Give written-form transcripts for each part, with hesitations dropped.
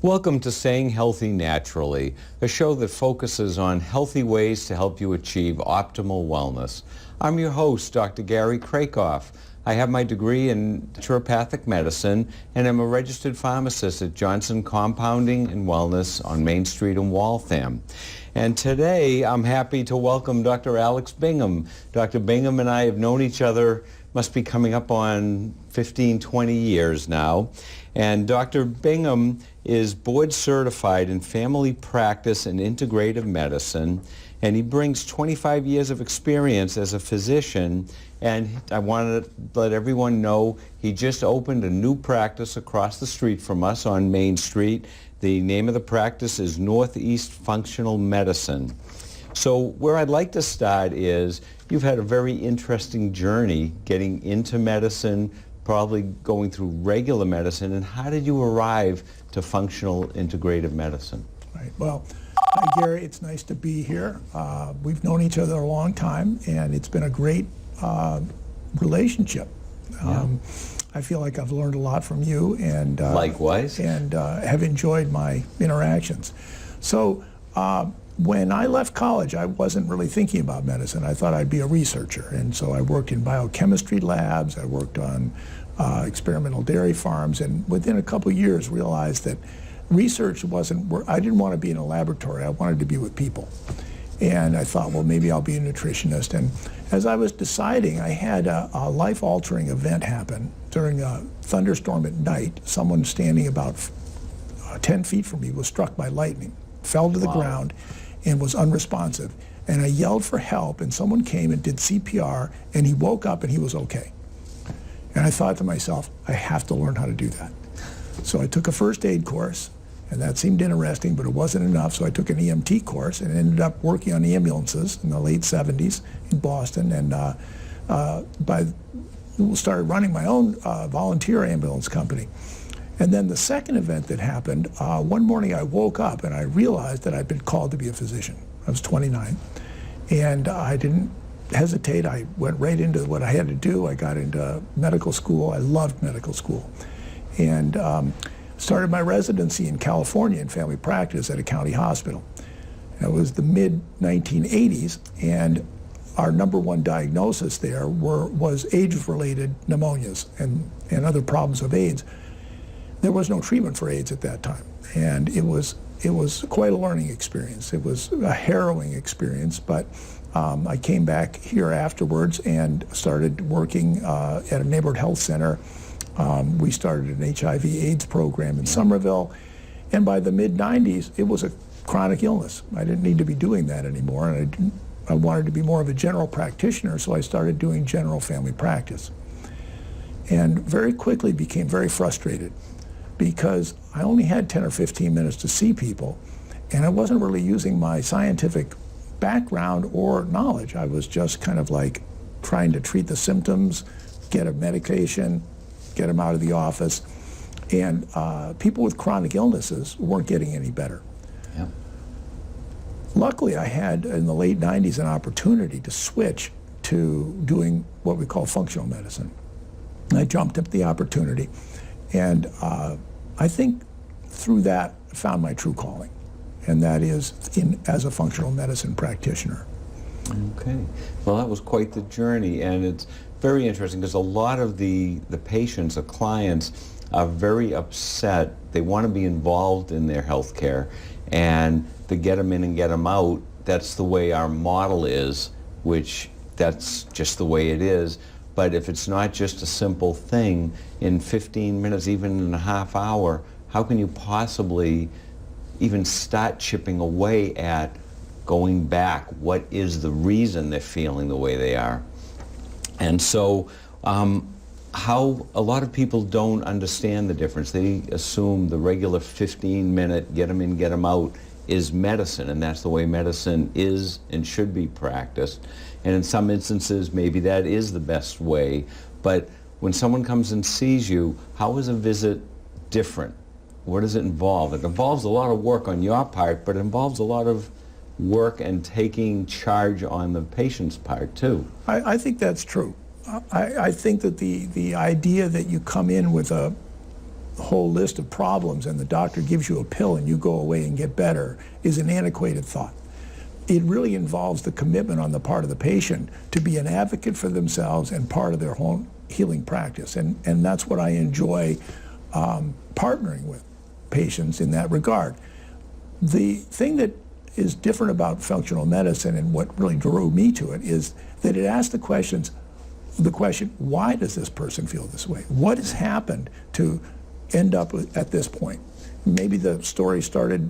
Welcome to Staying Healthy Naturally, a show that focuses on healthy ways to help you achieve optimal wellness. I'm your host, Dr. Gary Kracoff. I have my degree in naturopathic medicine, and I'm a registered pharmacist at Johnson Compounding and Wellness on Main Street in Waltham. And today, I'm happy to welcome Dr. Alex Bingham. Dr. Bingham and I have known each other, must be coming up on 15, 20 years now. And Dr. Bingham is board certified in family practice and integrative medicine, and he brings 25 years of experience as a physician. And I want to let everyone know he just opened a new practice across the street from us on Main Street. The name of the practice is Northeast Functional Medicine. So where I'd like to start is, you've had a very interesting journey getting into medicine, probably going through regular medicine, and how did you arrive to functional integrative medicine? Right. Well, hi Gary, it's nice to be here. We've known each other a long time, and it's been a great relationship. I feel like I've learned a lot from you, and likewise, and have enjoyed my interactions. So when I left college, I wasn't really thinking about medicine. I thought I'd be a researcher, and so I worked in biochemistry labs. I worked on experimental dairy farms, and within a couple of years realized that research wasn't, I didn't want to be in a laboratory. I wanted to be with people. And I thought, well, maybe I'll be a nutritionist. And as I was deciding, I had a life-altering event happen during a thunderstorm at night. Someone standing about 10 feet from me was struck by lightning, fell to the ground, and was unresponsive. And I yelled for help, and someone came and did CPR, and he woke up and he was okay. And I thought to myself, I have to learn how to do that. So I took a first aid course, and that seemed interesting, but it wasn't enough, so I took an EMT course and ended up working on ambulances in the late 70s in Boston, and started running my own volunteer ambulance company. And then the second event that happened, one morning I woke up and I realized that I'd been called to be a physician. I was 29, and I didn't hesitate. I went right into what I had to do. I got into medical school. I loved medical school, and started my residency in California in family practice at a county hospital. It was the mid-1980s, and our number one diagnosis there was AIDS-related pneumonias and other problems of AIDS. There was no treatment for AIDS at that time, and it was quite a learning experience. It was a harrowing experience, but I came back here afterwards and started working at a neighborhood health center. We started an HIV/AIDS program in Somerville, and by the mid-90s, it was a chronic illness. I didn't need to be doing that anymore, and I wanted to be more of a general practitioner, so I started doing general family practice. And very quickly became very frustrated, because I only had 10 or 15 minutes to see people, and I wasn't really using my scientific background or knowledge. I was just kind of like trying to treat the symptoms, get a medication, get them out of the office, and people with chronic illnesses weren't getting any better. Yep. Luckily, I had, in the late 90s, an opportunity to switch to doing what we call functional medicine. And I jumped at the opportunity, and I think through that I found my true calling, and that is as a functional medicine practitioner. Okay. Well, that was quite the journey, and it's very interesting because a lot of the patients or clients are very upset. They want to be involved in their health care, and to get them in and get them out, that's the way our model is, which that's just the way it is. But if it's not just a simple thing, in 15 minutes, even in a half hour, how can you possibly even start chipping away at going back? What is the reason they're feeling the way they are? And so how a lot of people don't understand the difference. They assume the regular 15-minute get them in, get them out is medicine, and that's the way medicine is and should be practiced. And in some instances, maybe that is the best way. But when someone comes and sees you, how is a visit different? What does it involve? It involves a lot of work on your part, but it involves a lot of work and taking charge on the patient's part too. I think that's true. I think that the idea that you come in with a whole list of problems and the doctor gives you a pill and you go away and get better is an antiquated thought. It really involves the commitment on the part of the patient to be an advocate for themselves and part of their whole healing practice. And that's what I enjoy partnering with patients in that regard. The thing that is different about functional medicine and what really drew me to it is that it asks the question, why does this person feel this way? What has happened to end up at this point? Maybe the story started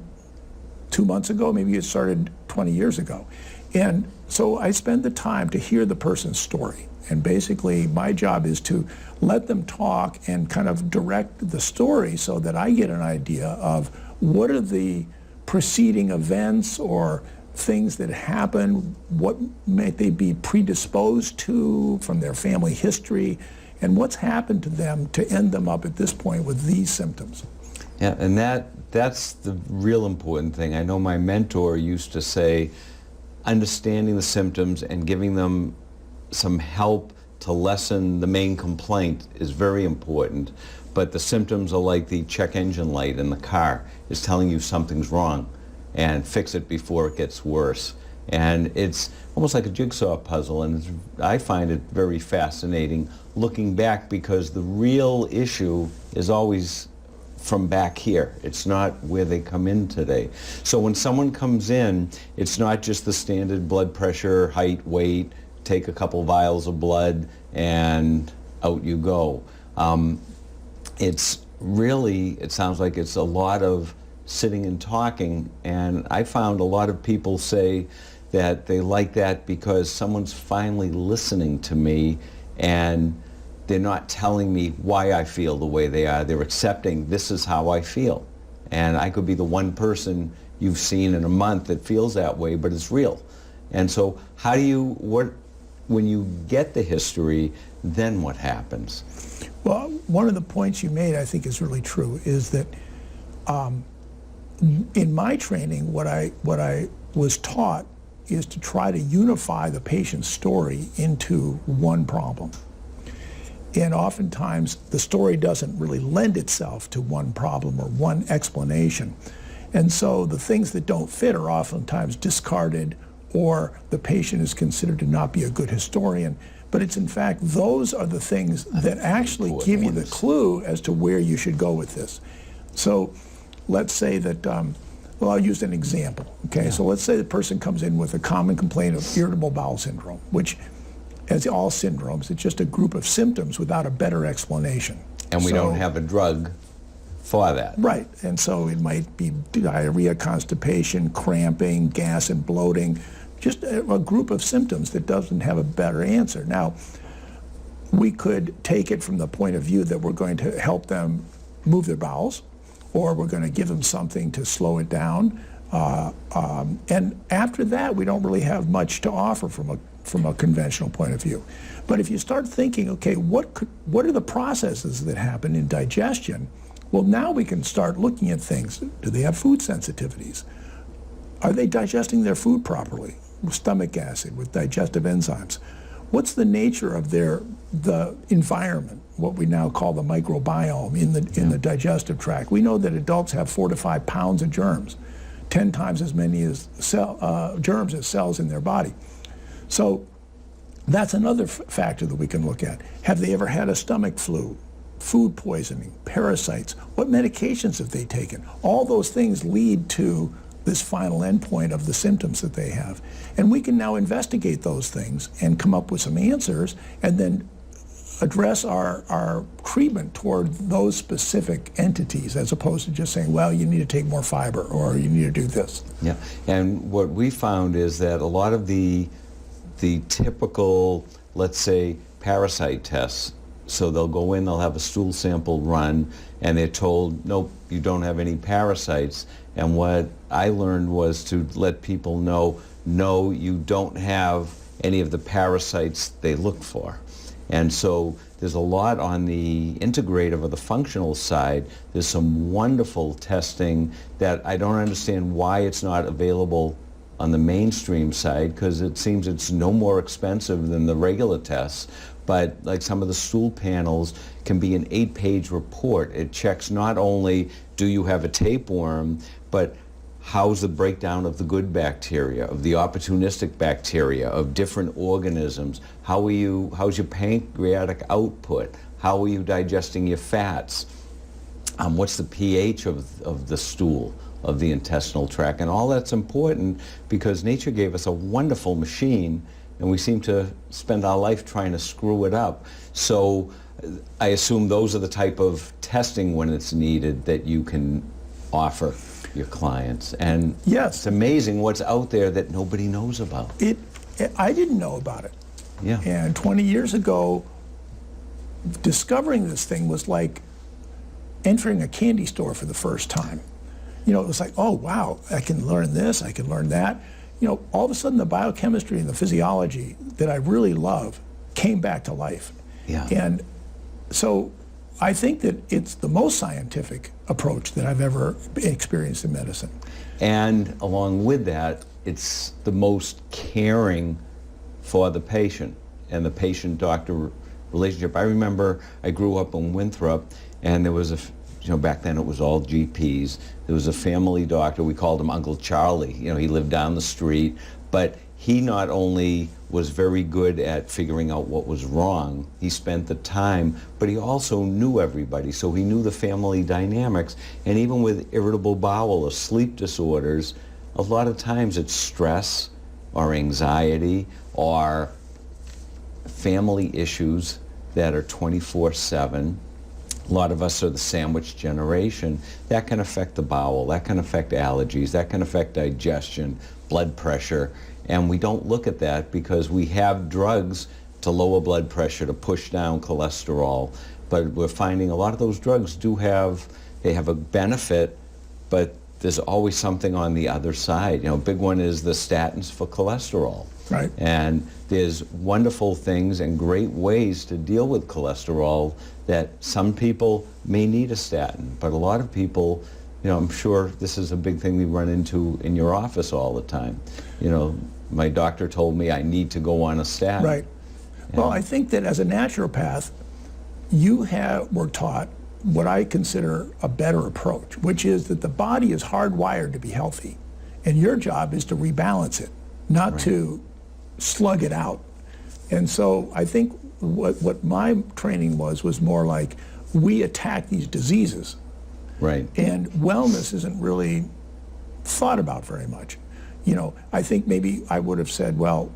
2 months ago, maybe it started 20 years ago. And so I spend the time to hear the person's story. And basically my job is to let them talk and kind of direct the story so that I get an idea of what are the preceding events or things that happen, what might they be predisposed to from their family history, and what's happened to them to end them up at this point with these symptoms. Yeah, and that's the real important thing. I know my mentor used to say, understanding the symptoms and giving them some help to lessen the main complaint is very important, but the symptoms are like the check engine light in the car. It's telling you something's wrong, and fix it before it gets worse. And it's almost like a jigsaw puzzle, and I find it very fascinating looking back, because the real issue is always from back here. It's not where they come in today. So when someone comes in, it's not just the standard blood pressure, height, weight, take a couple vials of blood, and out you go. It's really, it sounds like it's a lot of sitting and talking, and I found a lot of people say that they like that because someone's finally listening to me and they're not telling me why I feel the way they are. They're accepting this is how I feel. And I could be the one person you've seen in a month that feels that way, but it's real. And so how do you, when you get the history, then what happens? Well, one of the points you made, I think, is really true, is that in my training, what I was taught is to try to unify the patient's story into one problem. And oftentimes, the story doesn't really lend itself to one problem or one explanation. And so the things that don't fit are oftentimes discarded, or the patient is considered to not be a good historian. But it's in fact, those are the things that actually give you the clue as to where you should go with this. So let's say that, well, I'll use an example, okay? Yeah. So let's say the person comes in with a common complaint of irritable bowel syndrome, which, as all syndromes, it's just a group of symptoms without a better explanation. And we don't have a drug for that. Right, and so it might be diarrhea, constipation, cramping, gas and bloating, just a group of symptoms that doesn't have a better answer. Now, we could take it from the point of view that we're going to help them move their bowels, or we're going to give them something to slow it down. And after that, we don't really have much to offer from a conventional point of view. But if you start thinking, okay, what are the processes that happen in digestion? Well, now we can start looking at things. Do they have food sensitivities? Are they digesting their food properly with stomach acid, with digestive enzymes? What's the nature of the environment, what we now call the microbiome in the digestive tract? We know that adults have 4 to 5 pounds of germs, 10 times as many as germs as cells in their body. So that's another factor that we can look at. Have they ever had a stomach flu, food poisoning, parasites? What medications have they taken? All those things lead to this final endpoint of the symptoms that they have. And we can now investigate those things and come up with some answers and then address our treatment toward those specific entities, as opposed to just saying, well, you need to take more fiber or you need to do this. Yeah, and what we found is that a lot of the typical, let's say, parasite tests, so they'll go in, they'll have a stool sample run, and they're told, nope, you don't have any parasites. And what I learned was to let people know, no, you don't have any of the parasites they look for. And so there's a lot on the integrative or the functional side. There's some wonderful testing that I don't understand why it's not available on the mainstream side because it seems it's no more expensive than the regular tests. But like some of the stool panels can be an 8-page report. It checks not only do you have a tapeworm, but how's the breakdown of the good bacteria, of the opportunistic bacteria, of different organisms? How's your pancreatic output? How are you digesting your fats? What's the pH of the stool, of the intestinal tract? And all that's important because nature gave us a wonderful machine and we seem to spend our life trying to screw it up. So I assume those are the type of testing when it's needed that you can offer your clients. And yes, it's amazing what's out there that nobody knows about. I didn't know about it. Yeah. And 20 years ago, discovering this thing was like entering a candy store for the first time. You know, it was like, oh wow, I can learn this, I can learn that. You know, all of a sudden the biochemistry and the physiology that I really love came back to life. Yeah. And so I think that it's the most scientific approach that I've ever experienced in medicine. And along with that, it's the most caring for the patient and the patient-doctor relationship. I remember I grew up in Winthrop, and there was back then it was all GPs. There was a family doctor, we called him Uncle Charlie. You know, he lived down the street, but he not only was very good at figuring out what was wrong, he spent the time, but he also knew everybody, so he knew the family dynamics. And even with irritable bowel or sleep disorders, a lot of times it's stress or anxiety or family issues that are 24/7. A lot of us are the sandwich generation. That can affect the bowel, that can affect allergies, that can affect digestion, blood pressure, and we don't look at that because we have drugs to lower blood pressure, to push down cholesterol, but we're finding a lot of those drugs they have a benefit, but there's always something on the other side. You know, a big one is the statins for cholesterol. Right. And there's wonderful things and great ways to deal with cholesterol that some people may need a statin, but a lot of people, you know, I'm sure this is a big thing we run into in your office all the time. You know, my doctor told me I need to go on a statin. Right. Well, I think that as a naturopath, you were taught what I consider a better approach, which is that the body is hardwired to be healthy, and your job is to rebalance it, not to slug it out. And so I think what my training was more like, we attack these diseases. Right. And wellness isn't really thought about very much. You know, I think maybe I would have said, well,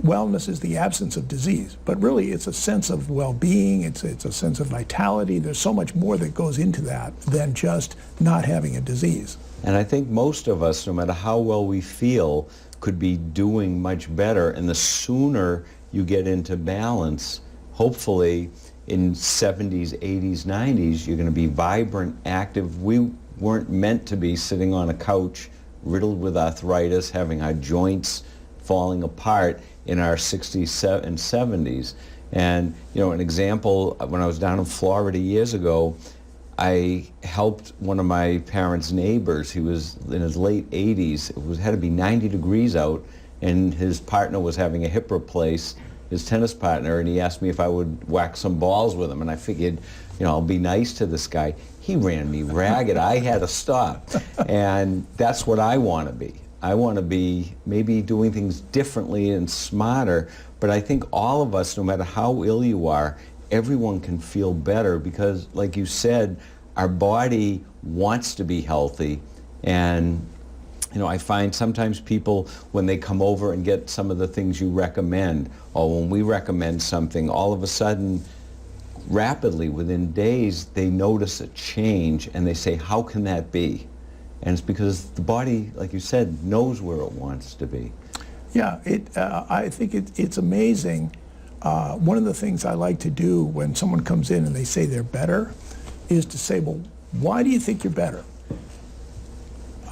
wellness is the absence of disease, but really it's a sense of well-being, it's a sense of vitality. There's so much more that goes into that than just not having a disease. And I think most of us, no matter how well we feel, could be doing much better, and the sooner you get into balance, hopefully in 70s, 80s, 90s, you're going to be vibrant, active. We weren't meant to be sitting on a couch riddled with arthritis, having our joints falling apart in our 60s and 70s. And, you know, an example, when I was down in Florida years ago, I helped one of my parents' neighbors. He was in his late 80s. It had to be 90 degrees out, and his partner was having a hip replaced, his tennis partner, and he asked me if I would whack some balls with him. And I figured, you know, I'll be nice to this guy. He ran me ragged. I had to stop. And that's what I want to be. I want to be maybe doing things differently and smarter, but I think all of us, no matter how ill you are, everyone can feel better because, like you said, our body wants to be healthy. And, you know, I find sometimes people, when they come over and get some of the things you recommend, or when we recommend something, all of a sudden, rapidly, within days, they notice a change and they say, how can that be? And it's because the body, like you said, knows where it wants to be. Yeah, I think it's amazing. One of the things I like to do when someone comes in and they say they're better is to say, well, why do you think you're better?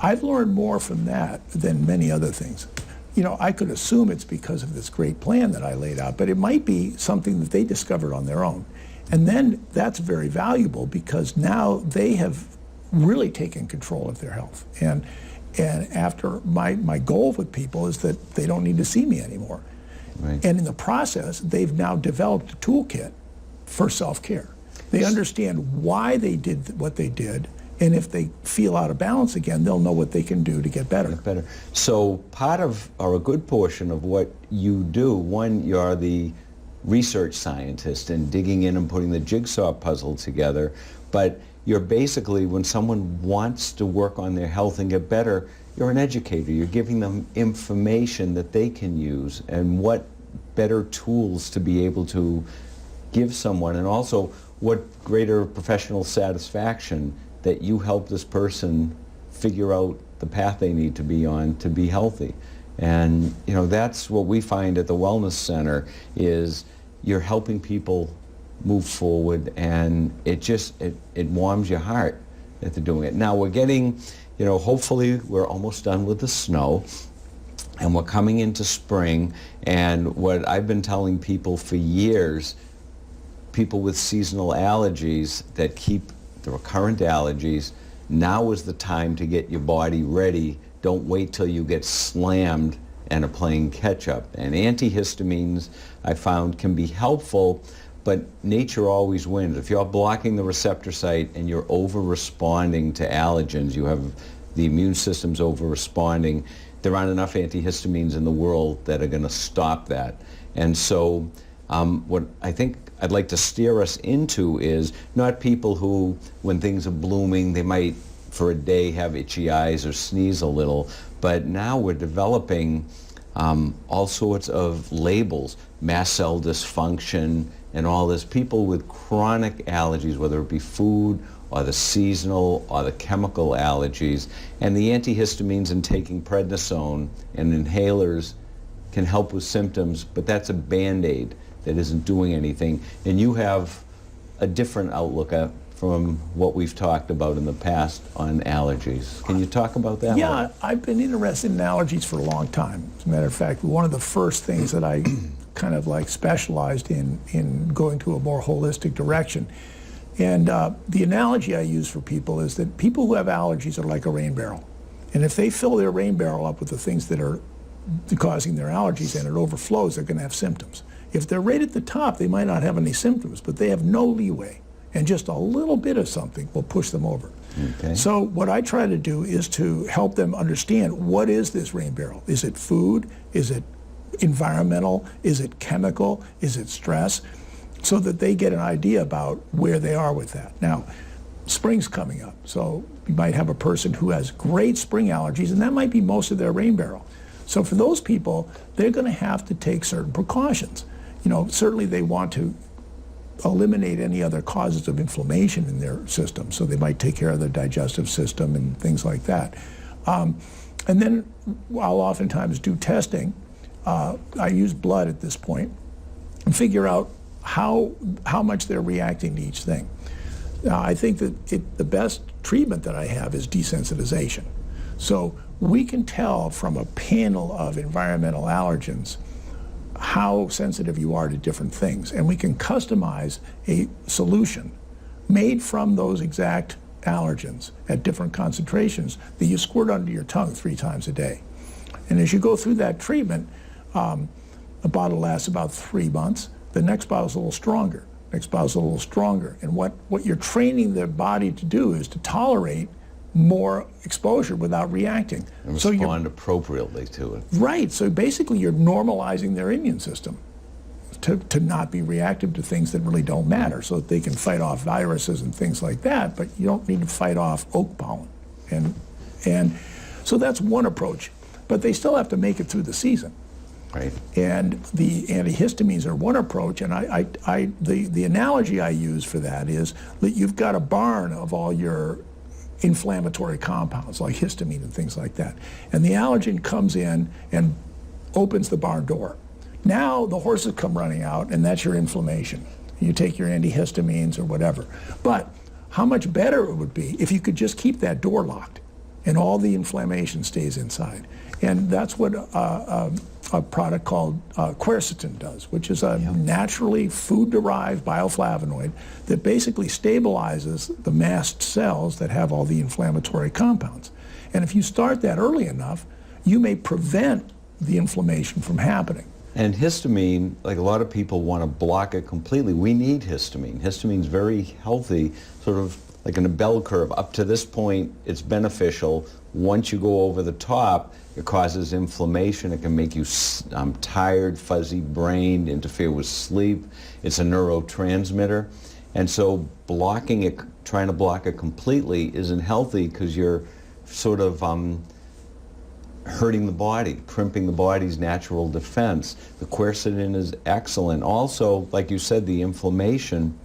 I've learned more from that than many other things. You know, I could assume it's because of this great plan that I laid out, but it might be something that they discovered on their own. And then that's very valuable because now they have really taken control of their health. And And after my goal with people is that they don't need to see me anymore. Right. And in the process, they've now developed a toolkit for self-care. They understand why they did what they did, and if they feel out of balance again, they'll know what they can do to get better. So part of, or a good portion of what you do, one, you're the research scientist and digging in and putting the jigsaw puzzle together, but you're basically, when someone wants to work on their health and get better, you're an educator. You're giving them information that they can use and what better tools to be able to give someone, and also what greater professional satisfaction that you help this person figure out the path they need to be on to be healthy. And you know, that's what we find at the Wellness Center, is you're helping people move forward, and it warms your heart that they're doing it. Now we're getting, you know, hopefully we're almost done with the snow, and we're coming into spring, and what I've been telling people for years, people with seasonal allergies that keep the recurrent allergies, now is the time to get your body ready. Don't wait till you get slammed and are playing catch up. And antihistamines, I found, can be helpful, but nature always wins. If you're blocking the receptor site and you're over-responding to allergens, you have the immune system's over-responding, there aren't enough antihistamines in the world that are going to stop that. And so what I think I'd like to steer us into is not people who, when things are blooming, they might for a day have itchy eyes or sneeze a little, but now we're developing all sorts of labels, mast cell dysfunction and all this. People with chronic allergies, whether it be food or the seasonal or the chemical allergies, and the antihistamines and taking prednisone and inhalers can help with symptoms, but that's a Band-Aid that isn't doing anything. And you have a different outlook from what we've talked about in the past on allergies. Can you talk about that? Yeah, I've been interested in allergies for a long time. As a matter of fact, one of the first things that I kind of like specialized in going to a more holistic direction. And the analogy I use for people is that people who have allergies are like a rain barrel. And if they fill their rain barrel up with the things that are causing their allergies and it overflows, they're going to have symptoms. If they're right at the top, they might not have any symptoms, but they have no leeway. And just a little bit of something will push them over. Okay. So what I try to do is to help them understand, what is this rain barrel? Is it food? Is it environmental? Is it chemical? Is it stress? So that they get an idea about where they are with that. Now, spring's coming up, so you might have a person who has great spring allergies, and that might be most of their rain barrel. So for those people, they're going to have to take certain precautions. You know, certainly they want to eliminate any other causes of inflammation in their system, so they might take care of their digestive system and things like that. And then I'll oftentimes do testing. I use blood at this point and figure out how much they're reacting to each thing. Now, I think that the best treatment that I have is desensitization. So we can tell from a panel of environmental allergens how sensitive you are to different things, and we can customize a solution made from those exact allergens at different concentrations that you squirt under your tongue 3 times a day. And as you go through that treatment, a bottle lasts about 3 months. The next bottle's a little stronger. Next bottle's a little stronger. And what you're training the body to do is to tolerate more exposure without reacting. And respond appropriately to it. Right. So basically you're normalizing their immune system to not be reactive to things that really don't matter, so that they can fight off viruses and things like that, but you don't need to fight off oak pollen. And so that's one approach. But they still have to make it through the season. Right. And the antihistamines are one approach, and the analogy I use for that is that you've got a barn of all your inflammatory compounds like histamine and things like that. And the allergen comes in and opens the barn door. Now the horses come running out, and that's your inflammation. You take your antihistamines or whatever. But how much better it would be if you could just keep that door locked and all the inflammation stays inside. And that's what a product called Quercetin does, which is a naturally food-derived bioflavonoid that basically stabilizes the mast cells that have all the inflammatory compounds. And if you start that early enough, you may prevent the inflammation from happening. And histamine, like a lot of people want to block it completely. We need histamine. Histamine's very healthy, sort of like in a bell curve. Up to this point, it's beneficial. Once you go over the top, it causes inflammation. It can make you tired, fuzzy-brained, interfere with sleep. It's a neurotransmitter. And so blocking it, trying to block it completely isn't healthy because you're sort of hurting the body, crimping the body's natural defense. The quercetin is excellent. Also, like you said, the inflammation,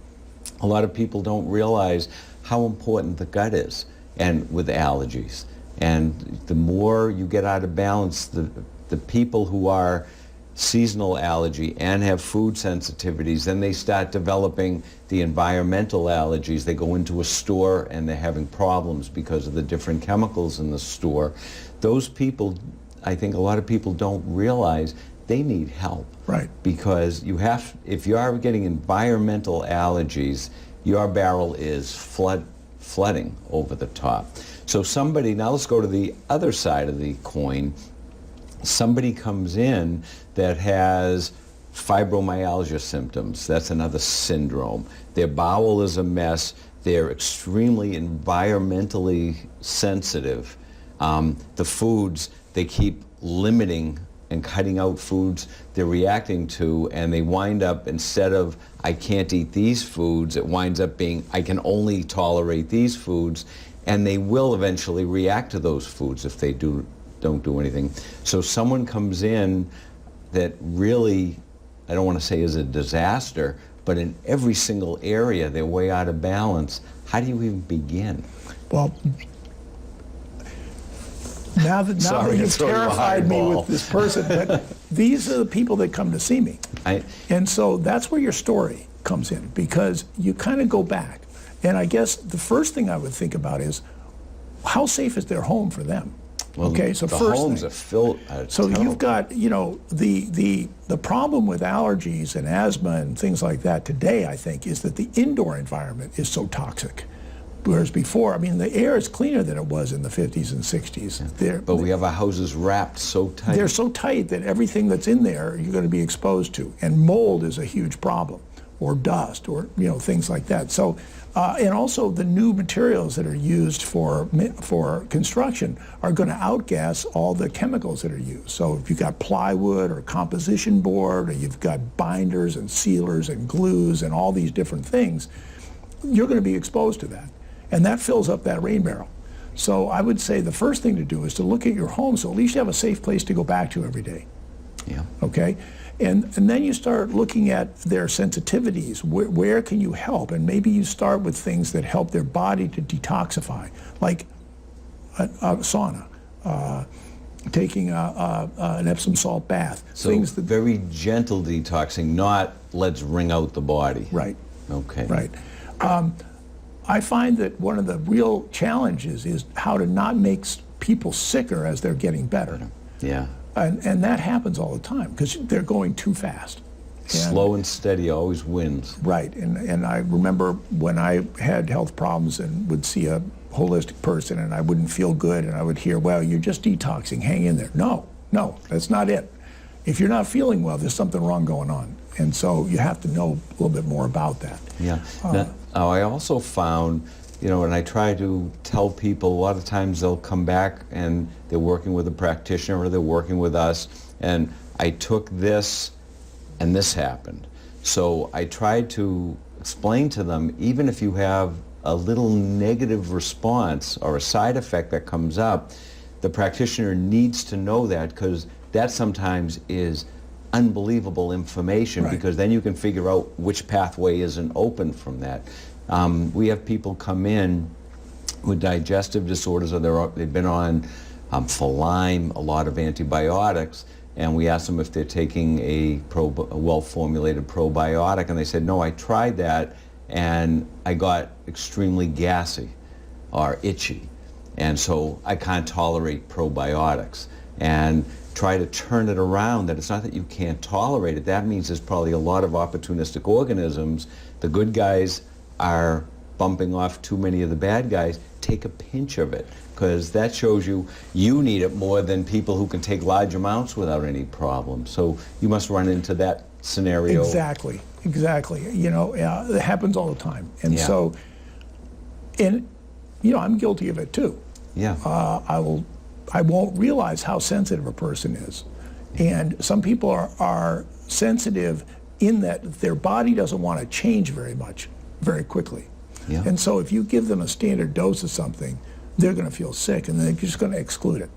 a lot of people don't realize how important the gut is, and with allergies. And the more you get out of balance, the people who are seasonal allergy and have food sensitivities, then they start developing the environmental allergies. They go into a store and they're having problems because of the different chemicals in the store. Those people, I think a lot of people don't realize they need help. Right. Because you have, if you are getting environmental allergies, your barrel is flooding over the top. So somebody, now let's go to the other side of the coin. Somebody comes in that has fibromyalgia symptoms. That's another syndrome. Their bowel is a mess. They're extremely environmentally sensitive. The foods, they keep limiting and cutting out foods they're reacting to, and they wind up, instead of I can't eat these foods, it winds up being I can only tolerate these foods, and they will eventually react to those foods if they don't do anything. So someone comes in that really, I don't want to say is a disaster, but in every single area they're way out of balance. How do you even begin? Well, now that you've terrified me with this person, but these are the people that come to see me. And so that's where your story comes in, because you kind of go back. And I guess the first thing I would think about is, how safe is their home for them? Well, okay, so the first homes thing, are filled. so you've got, you know, the problem with allergies and asthma and things like that today, I think, is that the indoor environment is so toxic. Whereas before, I mean, the air is cleaner than it was in the 50s and 60s. Yeah. But we have our houses wrapped so tight. They're so tight that everything that's in there you're going to be exposed to. And mold is a huge problem, or dust, or, you know, things like that. So, and also the new materials that are used for construction are going to outgas all the chemicals that are used. So if you've got plywood or composition board, or you've got binders and sealers and glues and all these different things, you're going to be exposed to that. And that fills up that rain barrel. So I would say the first thing to do is to look at your home, so at least you have a safe place to go back to every day. Yeah. Okay? And then you start looking at their sensitivities. Where can you help? And maybe you start with things that help their body to detoxify, like a sauna, taking an Epsom salt bath. So things that, very gentle detoxing, not let's wring out the body. right. Okay. Right. I find that one of the real challenges is how to not make people sicker as they're getting better. Yeah. And that happens all the time because they're going too fast. Slow and steady always wins. Right. And I remember when I had health problems and would see a holistic person and I wouldn't feel good and I would hear, well, you're just detoxing, hang in there. No, that's not it. If you're not feeling well, there's something wrong going on. And so you have to know a little bit more about that. Yeah. I also found, you know, and I try to tell people, a lot of times they'll come back and they're working with a practitioner or they're working with us, and I took this and this happened. So I tried to explain to them, even if you have a little negative response or a side effect that comes up, the practitioner needs to know that, because that sometimes is unbelievable information, right, because then you can figure out which pathway isn't open from that. We have people come in with digestive disorders, or they've been on for Lyme, a lot of antibiotics, and we ask them if they're taking a well-formulated probiotic, and they said, no, I tried that and I got extremely gassy or itchy, and so I can't tolerate probiotics. And try to turn it around, that it's not that you can't tolerate it. That means there's probably a lot of opportunistic organisms. The good guys are bumping off too many of the bad guys, take a pinch of it, because that shows you need it more than people who can take large amounts without any problem. So you must run into that scenario. Exactly. You know, it happens all the time. And Yeah. so, and, you know, I'm guilty of it too. Yeah. I won't realize how sensitive a person is. And some people are sensitive in that their body doesn't want to change very much, very quickly. Yeah. And so if you give them a standard dose of something, they're going to feel sick and they're just going to exclude it.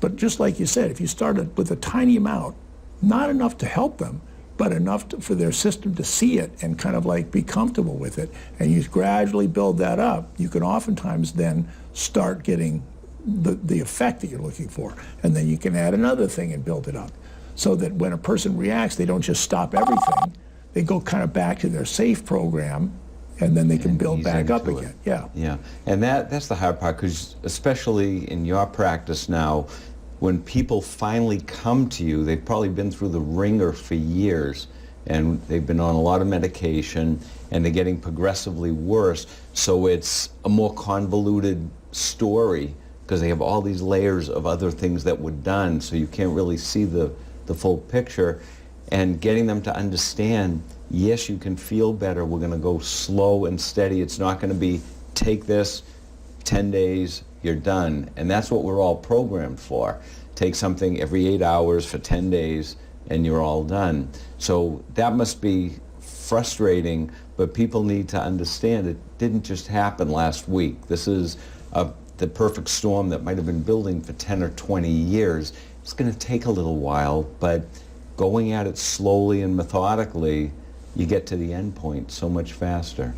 But just like you said, if you started with a tiny amount, not enough to help them, but enough for their system to see it and kind of like be comfortable with it, and you gradually build that up, you can oftentimes then start getting the effect that you're looking for. And then you can add another thing and build it up. So that when a person reacts, they don't just stop everything, they go kind of back to their safe program, and then they can build back up into again. it. Yeah. Yeah, and that's the hard part, because especially in your practice now, when people finally come to you, they've probably been through the ringer for years, and they've been on a lot of medication, and they're getting progressively worse. So it's a more convoluted story, because they have all these layers of other things that were done, so you can't really see the full picture. And getting them to understand, yes, you can feel better. We're going to go slow and steady. It's not going to be, take this, 10 days, you're done. And that's what we're all programmed for. Take something every 8 hours for 10 days, and you're all done. So that must be frustrating, but people need to understand it didn't just happen last week. This is the perfect storm that might have been building for 10 or 20 years. It's going to take a little while, but going at it slowly and methodically, you get to the end point so much faster.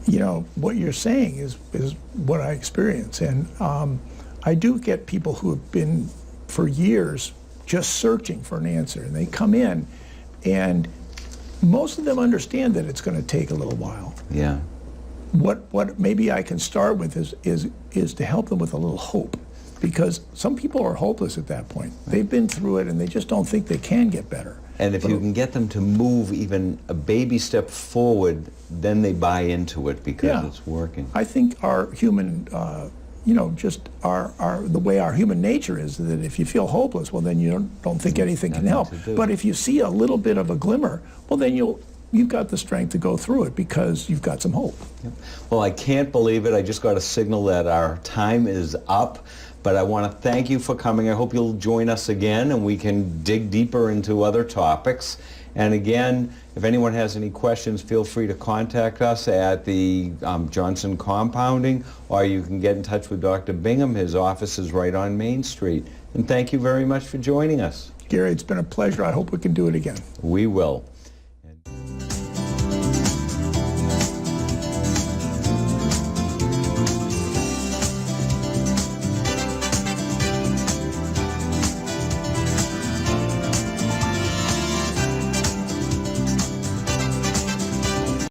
You know, what you're saying is what I experience. And I do get people who have been for years just searching for an answer. And they come in, and most of them understand that it's going to take a little while. Yeah. What maybe I can start with is to help them with a little hope. Because some people are hopeless at that point. They've been through it and they just don't think they can get better. And if you can get them to move even a baby step forward, then they buy into it because it's working. I think our human, you know, just the way our human nature is that if you feel hopeless, well, then you don't think anything can help. But if you see a little bit of a glimmer, well, then you've got the strength to go through it because you've got some hope. Yep. Well, I can't believe it. I just got a signal that our time is up. But I want to thank you for coming. I hope you'll join us again and we can dig deeper into other topics. And again, if anyone has any questions, feel free to contact us at the Johnson Compounding, or you can get in touch with Dr. Bingham. His office is right on Main Street. And thank you very much for joining us. Gary, it's been a pleasure. I hope we can do it again. We will.